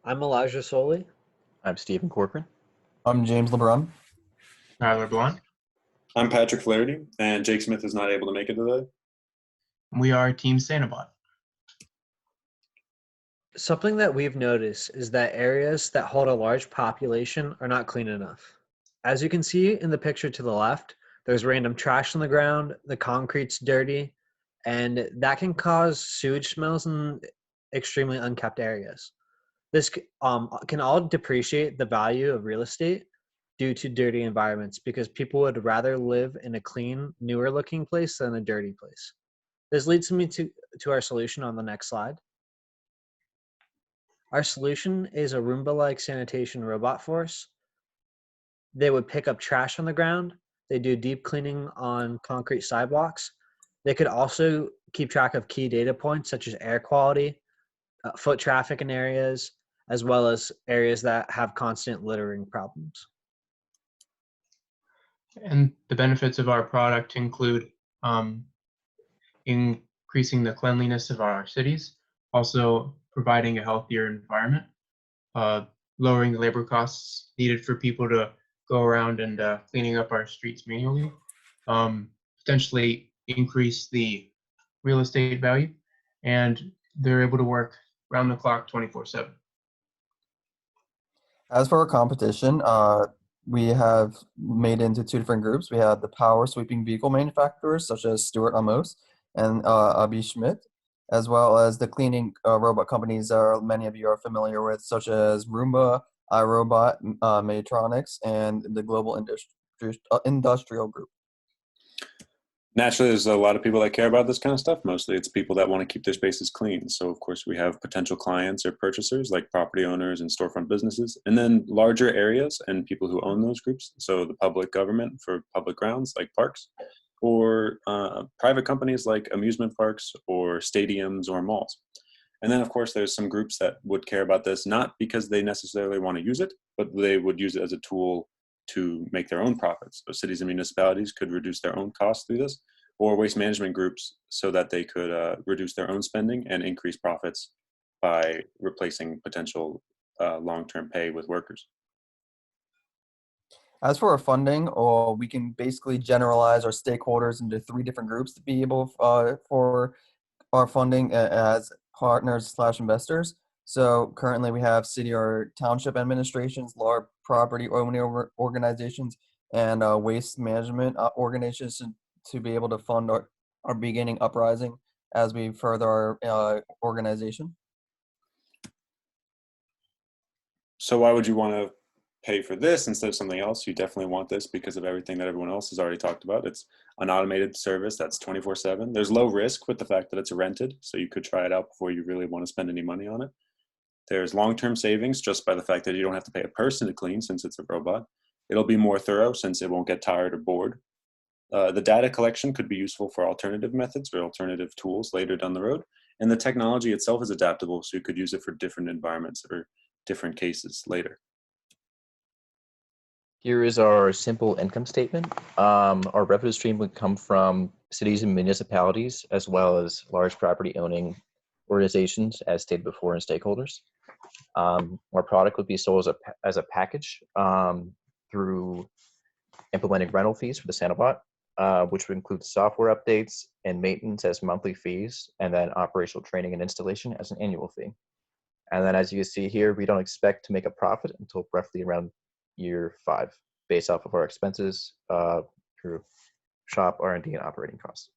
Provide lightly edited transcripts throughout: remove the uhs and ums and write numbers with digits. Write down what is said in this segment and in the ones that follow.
I'm Elijah Soley. I'm Stephen Corcoran. I'm James LeBron. Tyler Blunt. I'm Patrick Flaherty, and Jake Smith is not able to make it today. We are Team Sanibot. Something that we've noticed is that areas that hold a large population are not clean enough. As you can see in the picture to the left, there's random trash on the ground, the concrete's dirty, and that can cause sewage smells in extremely unkept areas. This can all depreciate the value of real estate due to dirty environments because people would rather live in a clean, newer looking place than a dirty place. This leads me to our solution on the next slide. Our solution is a Roomba-like sanitation robot force. They would pick up trash on the ground. They do deep cleaning on concrete sidewalks. They could also keep track of key data points such as air quality, foot traffic in areas, as well as areas that have constant littering problems. And the benefits of our product include increasing the cleanliness of our cities, also providing a healthier environment, lowering the labor costs needed for people to go around and cleaning up our streets manually, potentially increase the real estate value, and they're able to work round the clock 24/7. As for our competition, we have made into two different groups. We have the power sweeping vehicle manufacturers, such as Stewart Amos and Abi Schmidt, as well as the cleaning robot companies that many of you are familiar with, such as Roomba, iRobot, Maytronics, and the Global Industrial Group. Naturally, there's a lot of people that care about this kind of stuff. Mostly it's people that want to keep their spaces clean. So, of course, we have potential clients or purchasers like property owners and storefront businesses, and then larger areas and people who own those groups. So the public government for public grounds like parks, or private companies like amusement parks or stadiums or malls. And then, of course, there's some groups that would care about this, not because they necessarily want to use it, but they would use it as a tool to make their own profits. So cities and municipalities could reduce their own costs through this, or waste management groups so that they could reduce their own spending and increase profits by replacing potential long-term pay with workers. As for our funding, we can basically generalize our stakeholders into three different groups to be able for our funding as partners/investors. So currently we have city or township administrations, large property owning organizations, and waste management organizations to be able to fund our beginning uprising as we further our organization. So why would you want to pay for this instead of something else? You definitely want this because of everything that everyone else has already talked about. It's an automated service that's 24/7. There's low risk with the fact that it's rented, so you could try it out before you really want to spend any money on it. There's long-term savings just by the fact that you don't have to pay a person to clean since it's a robot. It'll be more thorough since it won't get tired or bored. The data collection could be useful for alternative methods or alternative tools later down the road. And the technology itself is adaptable, so you could use it for different environments or different cases later. Here is our simple income statement. Our revenue stream would come from cities and municipalities, as well as large property owning organizations, as stated before, and stakeholders. Our product would be sold as a package through implementing rental fees for the Sanibot, which would include software updates and maintenance as monthly fees, and then operational training and installation as an annual fee. And then as you can see here, we don't expect to make a profit until roughly around year 5, based off of our expenses through shop, R&D, and operating costs.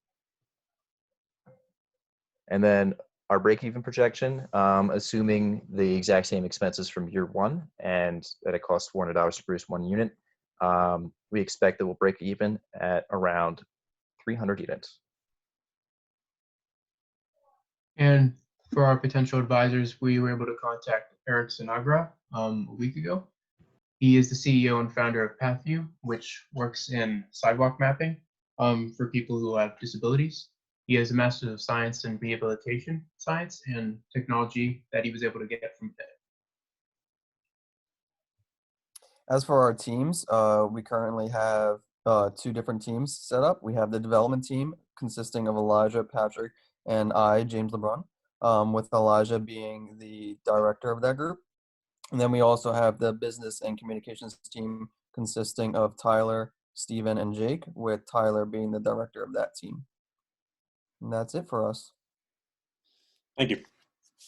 And then our break-even projection, assuming the exact same expenses from year 1 and that it costs $400 to produce 1 unit, we expect that we'll break even at around 300 units. And for our potential advisors, we were able to contact Eric Sinagra a week ago. He is the CEO and founder of PathView, which works in sidewalk mapping for people who have disabilities. He has a Master's of Science in Rehabilitation Science and Technology that he was able to get from Pitt. As for our teams, we currently have 2 different teams set up. We have the development team consisting of Elijah, Patrick, and I, James LeBron, with Elijah being the director of that group. And then we also have the business and communications team consisting of Tyler, Steven, and Jake, with Tyler being the director of that team. And that's it for us. Thank you.